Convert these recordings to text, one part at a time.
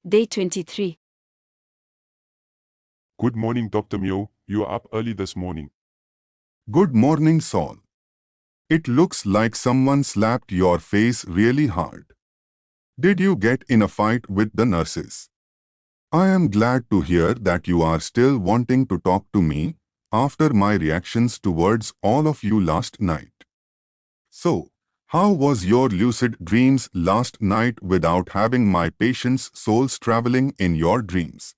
Day 23. Good morning, Dr. Mio. You are up early this morning. Good morning, Saul. It looks like someone slapped your face really hard. Did you get in a fight with the nurses? I am glad to hear that you are still wanting to talk to me after my reactions towards all of you last night. So, how was your lucid dreams last night without having my patient's souls traveling in your dreams?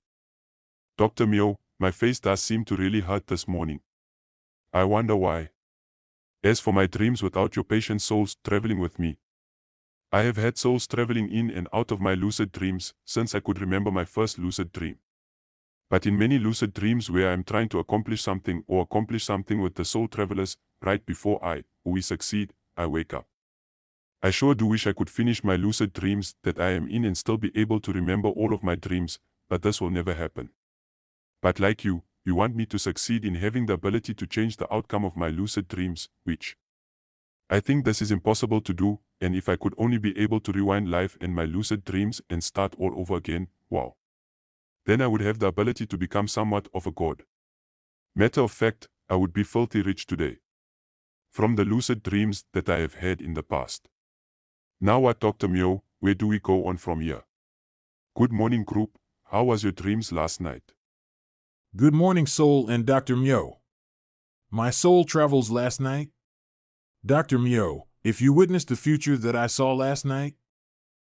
Dr. Mio, my face does seem to really hurt this morning. I wonder why. As for my dreams without your patient souls traveling with me, I have had souls traveling in and out of my lucid dreams since I could remember my first lucid dream. But in many lucid dreams where I am trying to accomplish something with the soul travelers, right before we succeed, I wake up. I sure do wish I could finish my lucid dreams that I am in and still be able to remember all of my dreams, but this will never happen. But like you want me to succeed in having the ability to change the outcome of my lucid dreams, which I think this is impossible to do, and if I could only be able to rewind life in my lucid dreams and start all over again, wow. Then I would have the ability to become somewhat of a god. Matter of fact, I would be filthy rich today. From the lucid dreams that I have had in the past. Now what, Dr. Mio, where do we go on from here? Good morning, group. How was your dreams last night? Good morning, Soul and Dr. Mio. My soul travels last night. Dr. Mio, if you witnessed the future that I saw last night,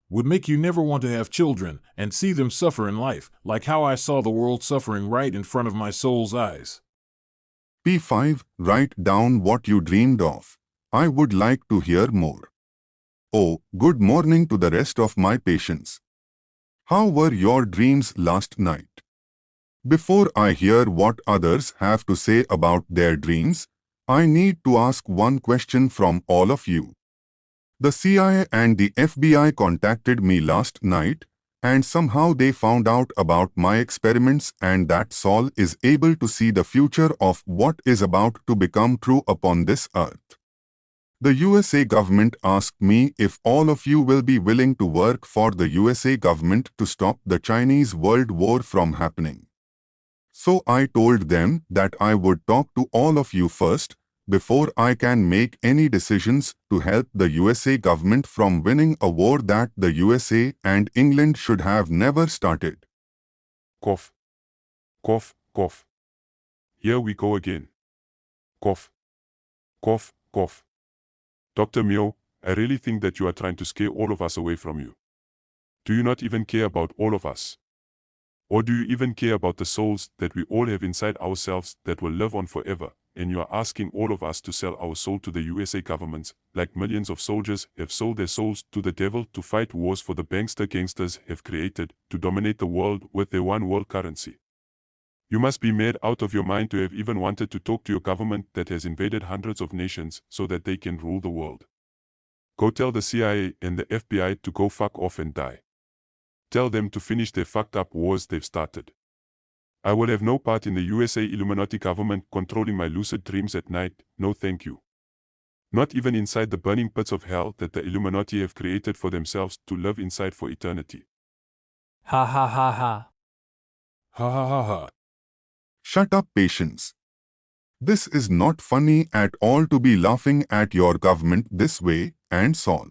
would make you never want to have children and see them suffer in life, like how I saw the world suffering right in front of my soul's eyes. P5, write down what you dreamed of. I would like to hear more. Oh, good morning to the rest of my patients. How were your dreams last night? Before I hear what others have to say about their dreams, I need to ask one question from all of you. The CIA and the FBI contacted me last night, and somehow they found out about my experiments and that Saul is able to see the future of what is about to become true upon this earth. The USA government asked me if all of you will be willing to work for the USA government to stop the Chinese World War from happening. So I told them that I would talk to all of you first, before I can make any decisions to help the USA government from winning a war that the USA and England should have never started. Cough. Cough, cough. Here we go again. Cough. Cough, cough. Dr. Mio, I really think that you are trying to scare all of us away from you. Do you not even care about all of us? Or do you even care about the souls that we all have inside ourselves that will live on forever, and you are asking all of us to sell our soul to the USA government, like millions of soldiers have sold their souls to the devil to fight wars for the gangsters have created to dominate the world with their one world currency? You must be mad out of your mind to have even wanted to talk to your government that has invaded hundreds of nations so that they can rule the world. Go tell the CIA and the FBI to go fuck off and die. Tell them to finish their fucked up wars they've started. I will have no part in the USA Illuminati government controlling my lucid dreams at night, no thank you. Not even inside the burning pits of hell that the Illuminati have created for themselves to live inside for eternity. Ha ha ha ha. Ha ha ha ha. Shut up, patience. This is not funny at all to be laughing at your government this way, and Saul.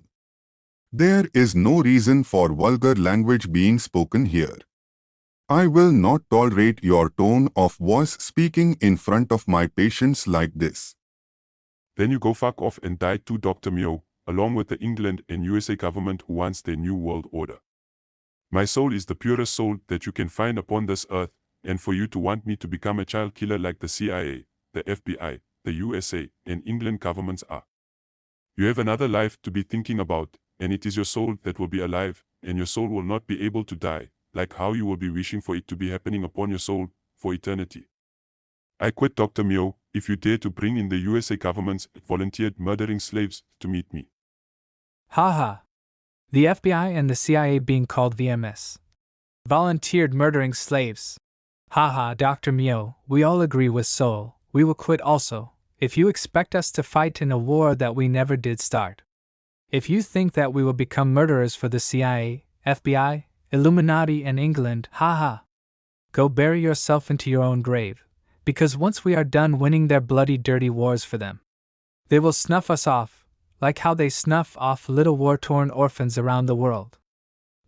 There is no reason for vulgar language being spoken here. I will not tolerate your tone of voice speaking in front of my patients like this. Then you go fuck off and die too, Dr. Mio, along with the England and USA government who wants their new world order. My soul is the purest soul that you can find upon this earth, and for you to want me to become a child killer like the CIA, the FBI, the USA, and England governments are. You have another life to be thinking about, and it is your soul that will be alive, and your soul will not be able to die, like how you will be wishing for it to be happening upon your soul, for eternity. I quit, Dr. Mio, if you dare to bring in the USA government's volunteered murdering slaves to meet me. Ha ha. The FBI and the CIA being called VMS. Volunteered murdering slaves. Ha ha, Dr. Mio, we all agree with Soul. We will quit also, if you expect us to fight in a war that we never did start. If you think that we will become murderers for the CIA, FBI, Illuminati and England, haha. Go bury yourself into your own grave, because once we are done winning their bloody dirty wars for them, they will snuff us off, like how they snuff off little war-torn orphans around the world.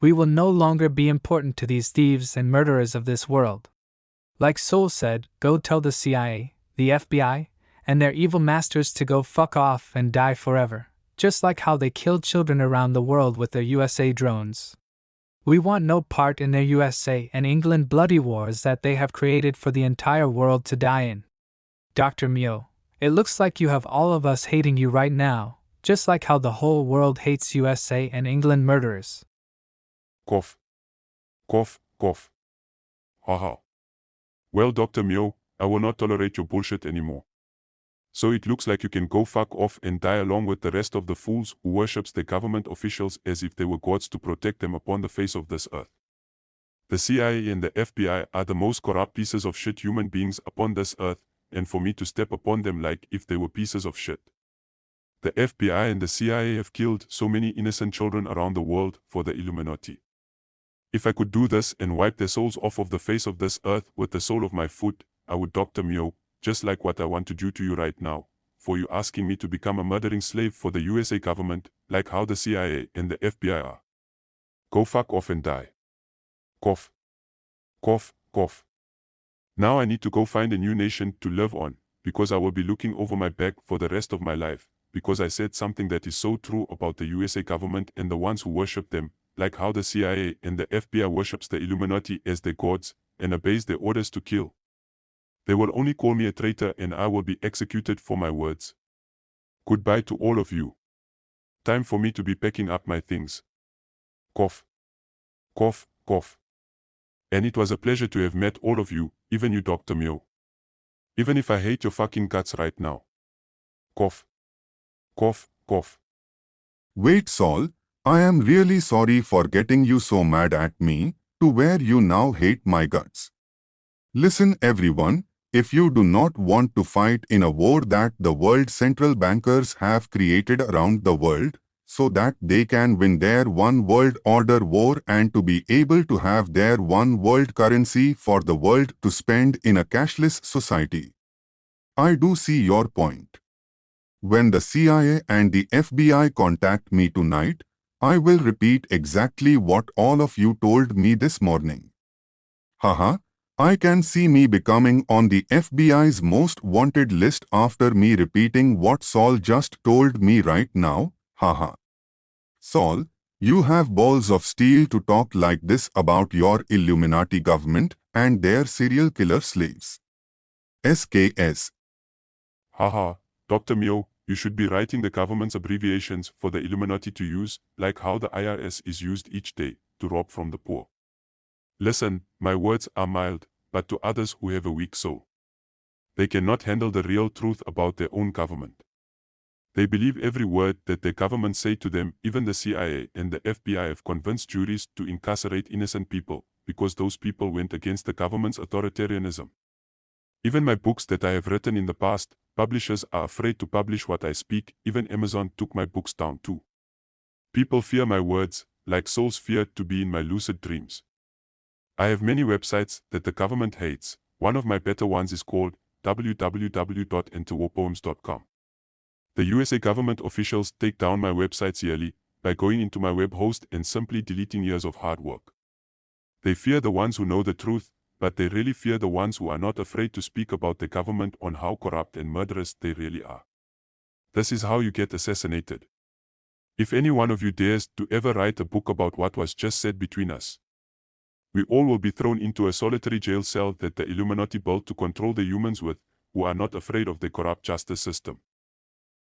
We will no longer be important to these thieves and murderers of this world. Like Soul said, go tell the CIA, the FBI, and their evil masters to go fuck off and die forever, just like how they killed children around the world with their USA drones. We want no part in their USA and England bloody wars that they have created for the entire world to die in. Dr. Mio, it looks like you have all of us hating you right now, just like how the whole world hates USA and England murderers. Cough. Cough, cough. Haha. Well, Dr. Mio, I will not tolerate your bullshit anymore. So it looks like you can go fuck off and die along with the rest of the fools who worships the government officials as if they were gods to protect them upon the face of this earth. The CIA and the FBI are the most corrupt pieces of shit human beings upon this earth, and for me to step upon them like if they were pieces of shit. The FBI and the CIA have killed so many innocent children around the world for the Illuminati. If I could do this and wipe their souls off of the face of this earth with the sole of my foot, I would, Dr. Mio, just like what I want to do to you right now, for you asking me to become a murdering slave for the USA government, like how the CIA and the FBI are. Go fuck off and die. Cough. Cough, cough. Now I need to go find a new nation to live on, because I will be looking over my back for the rest of my life, because I said something that is so true about the USA government and the ones who worship them, like how the CIA and the FBI worships the Illuminati as their gods, and obeys their orders to kill. They will only call me a traitor and I will be executed for my words. Goodbye to all of you. Time for me to be packing up my things. Cough. Cough, cough. And it was a pleasure to have met all of you, even you, Dr. Mio. Even if I hate your fucking guts right now. Cough. Cough, cough. Wait, Saul, I am really sorry for getting you so mad at me, to where you now hate my guts. Listen everyone, if you do not want to fight in a war that the world central bankers have created around the world, so that they can win their one world order war and to be able to have their one world currency for the world to spend in a cashless society. I do see your point. When the CIA and the FBI contact me tonight, I will repeat exactly what all of you told me this morning. Haha. I can see me becoming on the FBI's most wanted list after me repeating what Saul just told me right now, haha. Saul, you have balls of steel to talk like this about your Illuminati government and their serial killer slaves. SKS. Haha, Dr. Mio, you should be writing the government's abbreviations for the Illuminati to use, like how the IRS is used each day, to rob from the poor. Listen, my words are mild, but to others who have a weak soul. They cannot handle the real truth about their own government. They believe every word that their government say to them. Even the CIA and the FBI have convinced juries to incarcerate innocent people, because those people went against the government's authoritarianism. Even my books that I have written in the past, publishers are afraid to publish what I speak. Even Amazon took my books down too. People fear my words, like souls fear to be in my lucid dreams. I have many websites that the government hates. One of my better ones is called www.interwarpoems.com. The USA government officials take down my websites yearly by going into my web host and simply deleting years of hard work. They fear the ones who know the truth, but they really fear the ones who are not afraid to speak about the government on how corrupt and murderous they really are. This is how you get assassinated. If any one of you dares to ever write a book about what was just said between us, we all will be thrown into a solitary jail cell that the Illuminati built to control the humans with, who are not afraid of the corrupt justice system.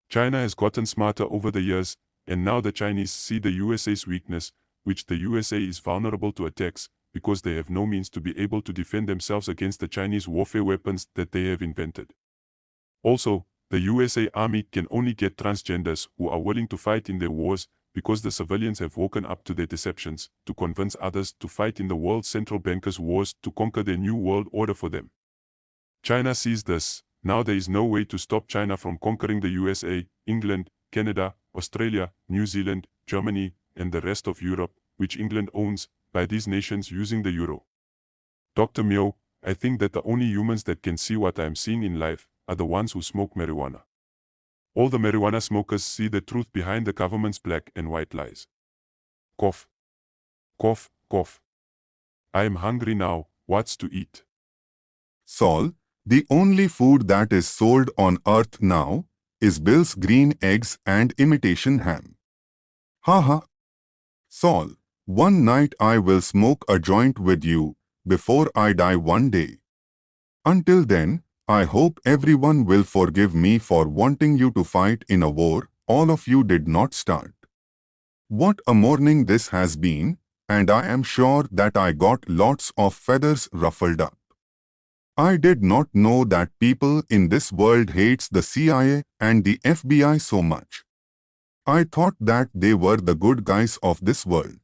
China has gotten smarter over the years, and now the Chinese see the USA's weakness, which the USA is vulnerable to attacks, because they have no means to be able to defend themselves against the Chinese warfare weapons that they have invented. Also, the USA Army can only get transgenders who are willing to fight in their wars, because the civilians have woken up to their deceptions, to convince others to fight in the world's central bankers' wars to conquer their new world order for them. China sees this. Now there is no way to stop China from conquering the USA, England, Canada, Australia, New Zealand, Germany, and the rest of Europe, which England owns, by these nations using the euro. Dr. Mio, I think that the only humans that can see what I am seeing in life are the ones who smoke marijuana. All the marijuana smokers see the truth behind the government's black and white lies. Cough. Cough, cough. I am hungry now, what's to eat? Saul, the only food that is sold on earth now is Bill's green eggs and imitation ham. Haha. Saul, one night I will smoke a joint with you before I die one day. Until then, I hope everyone will forgive me for wanting you to fight in a war all of you did not start. What a morning this has been, and I am sure that I got lots of feathers ruffled up. I did not know that people in this world hates the CIA and the FBI so much. I thought that they were the good guys of this world.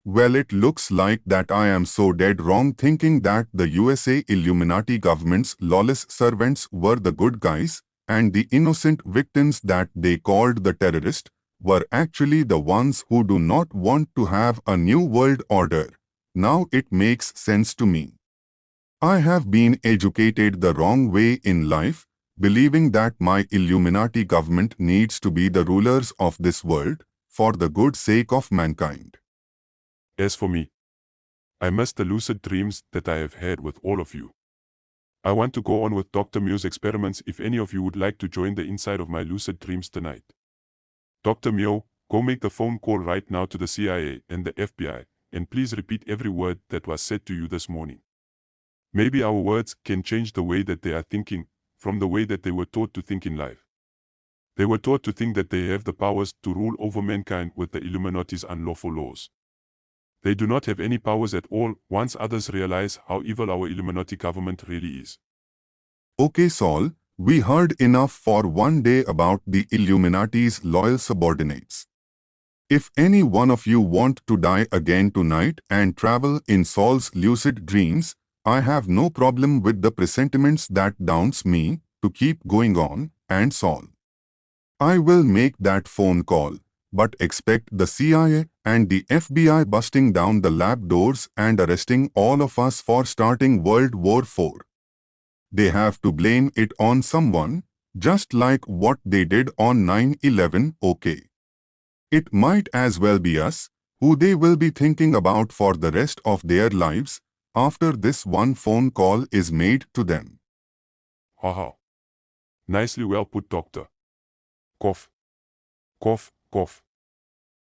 Well, it looks like that I am so dead wrong thinking that the USA Illuminati government's lawless servants were the good guys, and the innocent victims that they called the terrorists were actually the ones who do not want to have a new world order. Now it makes sense to me. I have been educated the wrong way in life, believing that my Illuminati government needs to be the rulers of this world for the good sake of mankind. As for me, I miss the lucid dreams that I have had with all of you. I want to go on with Dr. Mio's experiments if any of you would like to join the inside of my lucid dreams tonight. Dr. Mio, go make the phone call right now to the CIA and the FBI, and please repeat every word that was said to you this morning. Maybe our words can change the way that they are thinking, from the way that they were taught to think in life. They were taught to think that they have the powers to rule over mankind with the Illuminati's unlawful laws. They do not have any powers at all once others realize how evil our Illuminati government really is. Okay, Saul, we heard enough for one day about the Illuminati's loyal subordinates. If any one of you want to die again tonight and travel in Saul's lucid dreams, I have no problem with the presentiments that downs me to keep going on, and Saul. I will make that phone call, but expect the CIA and the FBI busting down the lab doors and arresting all of us for starting World War IV. They have to blame it on someone, just like what they did on 9/11, okay. It might as well be us, who they will be thinking about for the rest of their lives, after this one phone call is made to them. Haha. Nicely well put, doctor. Cough. Cough, cough.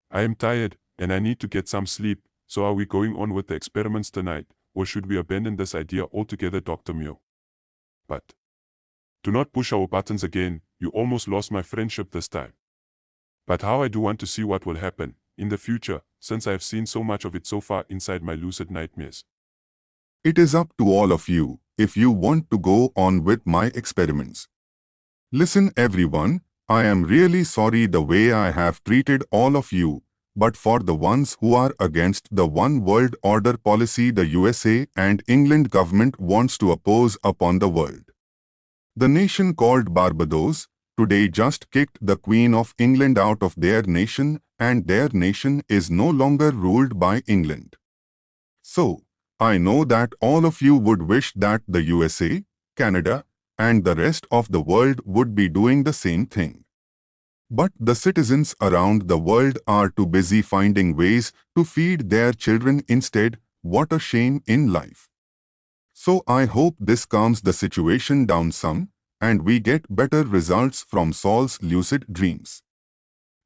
I am tired, and I need to get some sleep, so are we going on with the experiments tonight, or should we abandon this idea altogether, Dr. Mio? But do not push our buttons again, you almost lost my friendship this time. But how I do want to see what will happen in the future, since I have seen so much of it so far inside my lucid nightmares. It is up to all of you, if you want to go on with my experiments. Listen everyone, I am really sorry the way I have treated all of you, but for the ones who are against the One World Order policy the USA and England government wants to oppose upon the world. The nation called Barbados today just kicked the Queen of England out of their nation, and their nation is no longer ruled by England. So, I know that all of you would wish that the USA, Canada, and the rest of the world would be doing the same thing. But the citizens around the world are too busy finding ways to feed their children instead. What a shame in life. So I hope this calms the situation down some, and we get better results from Saul's lucid dreams.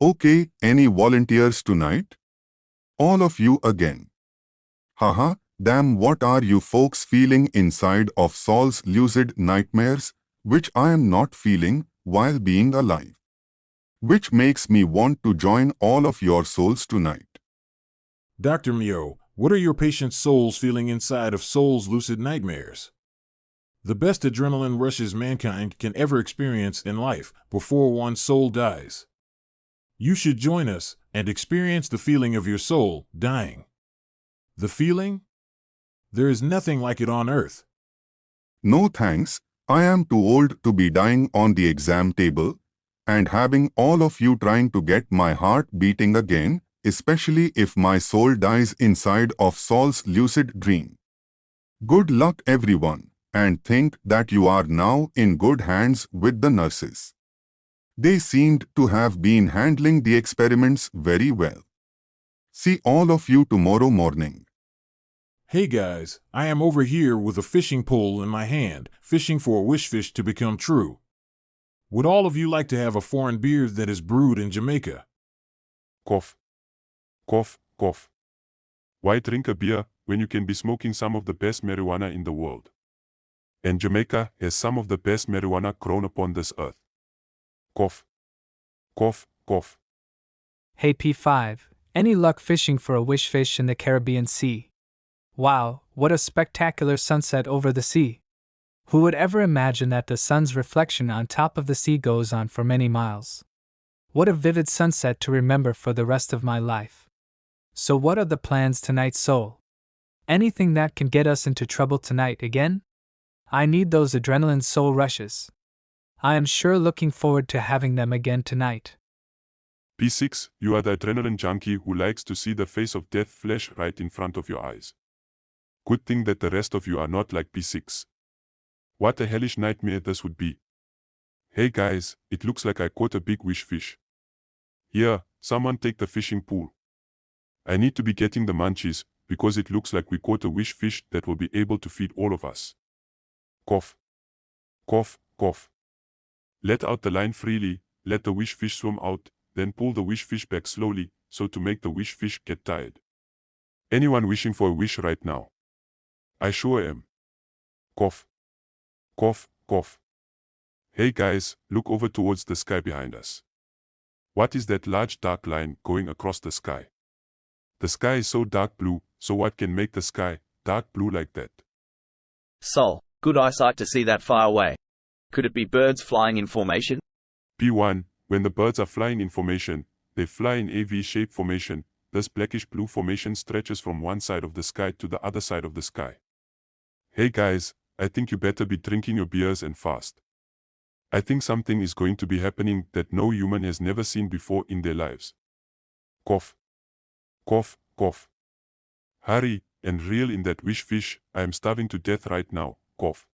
Okay, any volunteers tonight? All of you again. Haha, damn, what are you folks feeling inside of Saul's lucid nightmares, which I am not feeling while being alive? Which makes me want to join all of your souls tonight. Dr. Mio, what are your patient's souls feeling inside of Saul's lucid nightmares? The best adrenaline rushes mankind can ever experience in life before one's soul dies. You should join us and experience the feeling of your soul dying. The feeling? There is nothing like it on earth. No thanks, I am too old to be dying on the exam table, and having all of you trying to get my heart beating again especially if my soul dies inside of Saul's lucid dream. Good luck everyone, and think that you are now in good hands with the nurses. They seemed to have been handling the experiments very well. See all of you tomorrow morning. Hey guys, I am over here with a fishing pole in my hand, fishing for a wish fish to become true. Would all of you like to have a foreign beer that is brewed in Jamaica? Cough. Cough, cough. Why drink a beer when you can be smoking some of the best marijuana in the world? And Jamaica has some of the best marijuana grown upon this earth. Cough. Cough, cough. Hey P5, any luck fishing for a wish fish in the Caribbean Sea? Wow, what a spectacular sunset over the sea! Who would ever imagine that the sun's reflection on top of the sea goes on for many miles? What a vivid sunset to remember for the rest of my life. So what are the plans tonight, Soul? Anything that can get us into trouble tonight again? I need those adrenaline soul rushes. I am sure looking forward to having them again tonight. P6, you are the adrenaline junkie who likes to see the face of death flash right in front of your eyes. Good thing that the rest of you are not like P6. What a hellish nightmare this would be. Hey guys, it looks like I caught a big wish fish. Here, someone take the fishing pole. I need to be getting the munchies, because it looks like we caught a wish fish that will be able to feed all of us. Cough. Cough, cough. Let out the line freely, let the wish fish swim out, then pull the wish fish back slowly, so to make the wish fish get tired. Anyone wishing for a wish right now? I sure am. Cough. Cough, cough. Hey guys, look over towards the sky behind us. What is that large dark line going across the sky? The sky is so dark blue, so what can make the sky dark blue like that? Sol, good eyesight to see that far away. Could it be birds flying in formation? P1, when the birds are flying in formation, they fly in a V-shaped formation. This blackish-blue formation stretches from one side of the sky to the other side of the sky. Hey guys, I think you better be drinking your beers and fast. I think something is going to be happening that no human has never seen before in their lives. Cough. Cough, cough. Hurry, and reel in that wish fish, I am starving to death right now. Cough.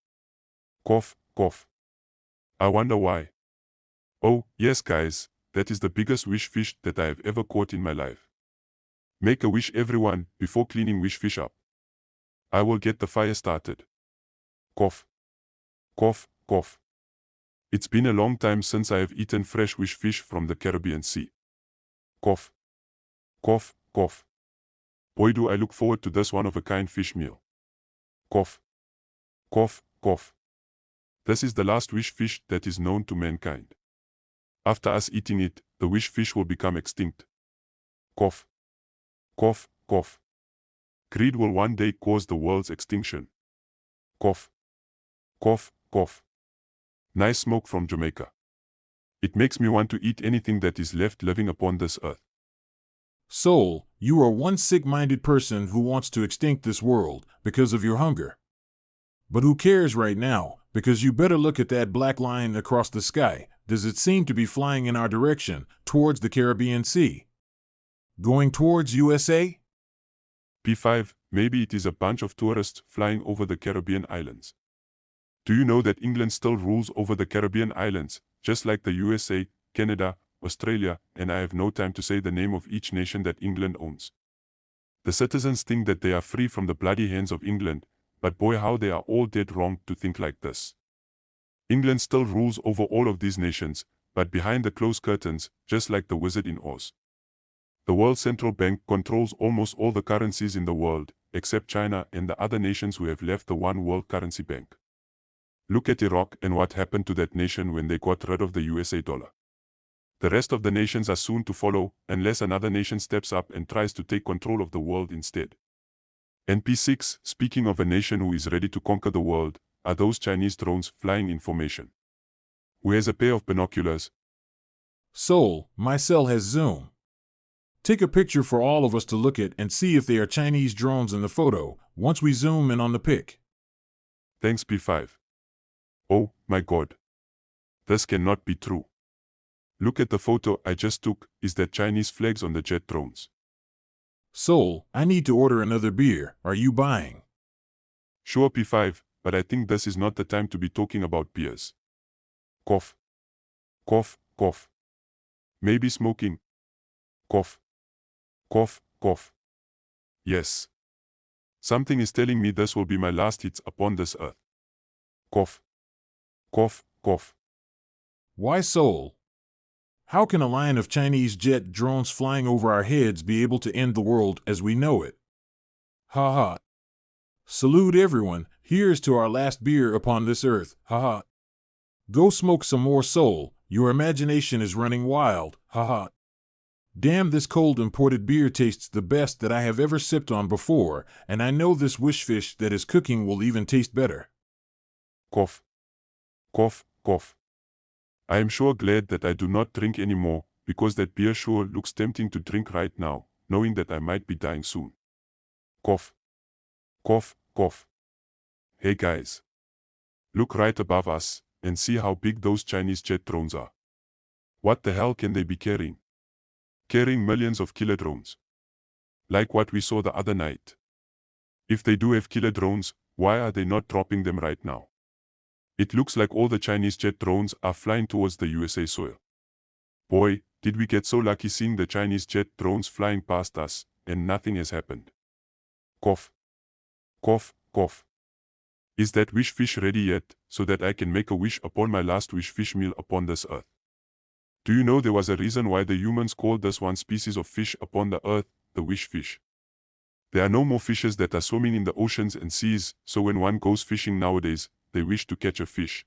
Cough, cough. I wonder why. Oh, yes guys, that is the biggest wish fish that I have ever caught in my life. Make a wish everyone, before cleaning wish fish up. I will get the fire started. Cough. Cough, cough. It's been a long time since I have eaten fresh wish fish from the Caribbean Sea. Cough. Cough, cough. Boy do I look forward to this one-of-a-kind fish meal. Cough. Cough, cough. This is the last wish fish that is known to mankind. After us eating it, the wish fish will become extinct. Cough. Cough, cough. Greed will one day cause the world's extinction. Cough. Cough, cough. Nice smoke from Jamaica. It makes me want to eat anything that is left living upon this earth. Soul, you are one sick-minded person who wants to extinct this world because of your hunger. But who cares right now, because you better look at that black line across the sky. Does it seem to be flying in our direction, towards the Caribbean Sea? Going towards USA? P5, maybe it is a bunch of tourists flying over the Caribbean islands. Do you know that England still rules over the Caribbean islands, just like the USA, Canada, Australia, and I have no time to say the name of each nation that England owns. The citizens think that they are free from the bloody hands of England, but boy how they are all dead wrong to think like this. England still rules over all of these nations, but behind the closed curtains, just like the Wizard in Oz. The World Central Bank controls almost all the currencies in the world, except China and the other nations who have left the one world currency bank. Look at Iraq and what happened to that nation when they got rid of the USA dollar. The rest of the nations are soon to follow, unless another nation steps up and tries to take control of the world instead. And P6, speaking of a nation who is ready to conquer the world, are those Chinese drones flying in formation. Who has a pair of binoculars? Soul, my cell has zoom. Take a picture for all of us to look at and see if they are Chinese drones in the photo, once we zoom in on the pic. Thanks P5. Oh, my God. This cannot be true. Look at the photo I just took. Is that Chinese flags on the jet drones? Soul, I need to order another beer. Are you buying? Sure, P5, but I think this is not the time to be talking about beers. Cough. Cough, cough. Maybe smoking. Cough. Cough, cough. Yes. Something is telling me this will be my last hits upon this earth. Cough. Cough, cough. Why, Soul? How can a line of Chinese jet drones flying over our heads be able to end the world as we know it? Ha ha. Salute everyone, here's to our last beer upon this earth, ha ha. Go smoke some more, Soul, your imagination is running wild, ha ha. Damn, this cold imported beer tastes the best that I have ever sipped on before, and I know this wish fish that is cooking will even taste better. Cough. Cough, cough. I am sure glad that I do not drink anymore, because that beer sure looks tempting to drink right now, knowing that I might be dying soon. Cough. Cough, cough. Hey guys. Look right above us, and see how big those Chinese jet drones are. What the hell can they be carrying? Carrying millions of killer drones. Like what we saw the other night. If they do have killer drones, why are they not dropping them right now? It looks like all the Chinese jet drones are flying towards the USA soil. Boy, did we get so lucky seeing the Chinese jet drones flying past us, and nothing has happened. Cough. Cough, cough. Is that wish fish ready yet, so that I can make a wish upon my last wish fish meal upon this earth? Do you know there was a reason why the humans called this one species of fish upon the earth, the wish fish? There are no more fishes that are swimming in the oceans and seas, so when one goes fishing nowadays, they wish to catch a fish.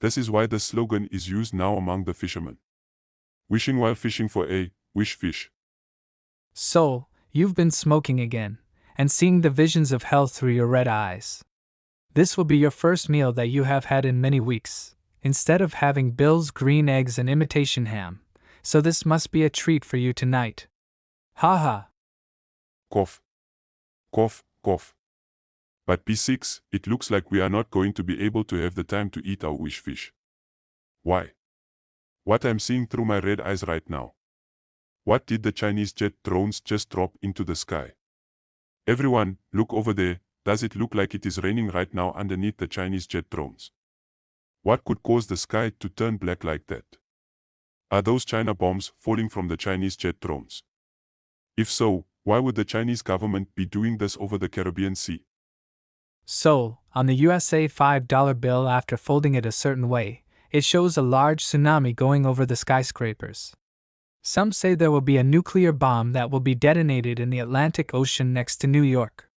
This is why the slogan is used now among the fishermen. Wishing while fishing for a wish fish. Soul, you've been smoking again, and seeing the visions of hell through your red eyes. This will be your first meal that you have had in many weeks, instead of having Bill's green eggs and imitation ham, so this must be a treat for you tonight. Ha ha. Cough. Cough, cough. But P6, it looks like we are not going to be able to have the time to eat our wish fish. Why? What I'm seeing through my red eyes right now. What did the Chinese jet drones just drop into the sky? Everyone, look over there. Does it look like it is raining right now underneath the Chinese jet drones? What could cause the sky to turn black like that? Are those China bombs falling from the Chinese jet drones? If so, why would the Chinese government be doing this over the Caribbean Sea? Soul, on the USA $5 bill, after folding it a certain way, it shows a large tsunami going over the skyscrapers. Some say there will be a nuclear bomb that will be detonated in the Atlantic Ocean next to New York.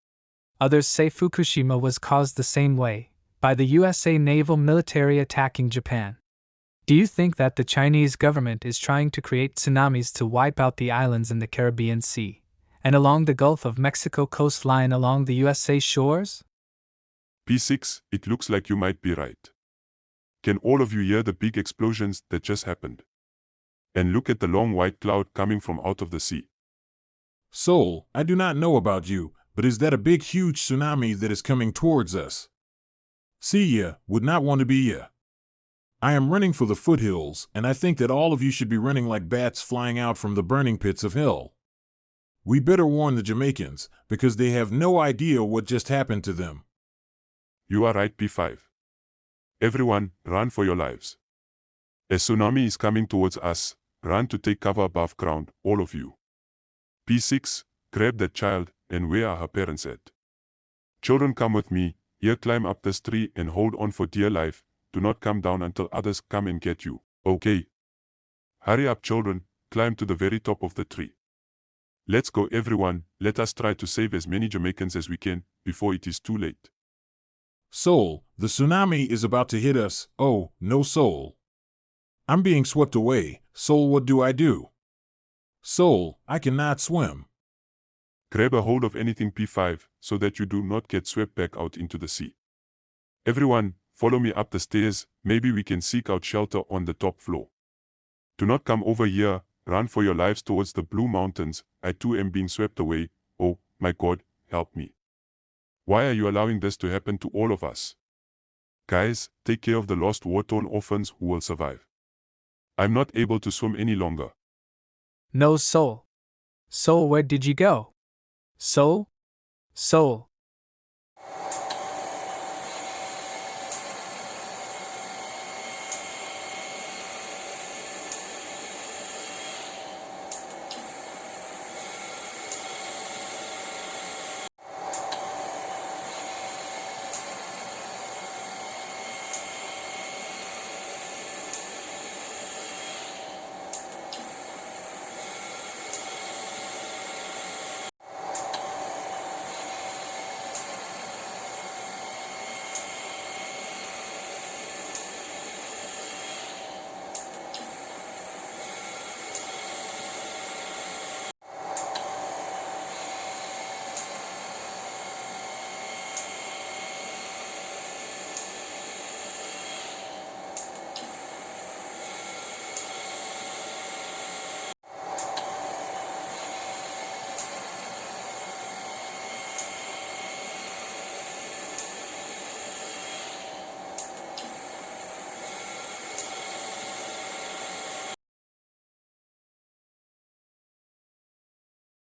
Others say Fukushima was caused the same way, by the USA naval military attacking Japan. Do you think that the Chinese government is trying to create tsunamis to wipe out the islands in the Caribbean Sea, and along the Gulf of Mexico coastline along the USA shores? P6, it looks like you might be right. Can all of you hear the big explosions that just happened? And look at the long white cloud coming from out of the sea. Soul, I do not know about you, but is that a big huge tsunami that is coming towards us? See ya, would not want to be ya. I am running for the foothills, and I think that all of you should be running like bats flying out from the burning pits of hell. We better warn the Jamaicans, because they have no idea what just happened to them. You are right, P5. Everyone, run for your lives. A tsunami is coming towards us. Run to take cover above ground, all of you. P6, grab that child, and where are her parents at? Children, come with me. Here, climb up this tree and hold on for dear life. Do not come down until others come and get you, okay? Hurry up, children, climb to the very top of the tree. Let's go, everyone. Let us try to save as many Jamaicans as we can, before it is too late. Soul, the tsunami is about to hit us. Oh, no, Soul. I'm being swept away. Soul, what do I do? Soul, I cannot swim. Grab a hold of anything, P5, so that you do not get swept back out into the sea. Everyone, follow me up the stairs. Maybe we can seek out shelter on the top floor. Do not come over here. Run for your lives towards the Blue Mountains. I too am being swept away. Oh, my God, help me. Why are you allowing this to happen to all of us? Guys, take care of the lost war-torn orphans who will survive. I'm not able to swim any longer. No, Soul. Soul, where did you go? Soul? Soul,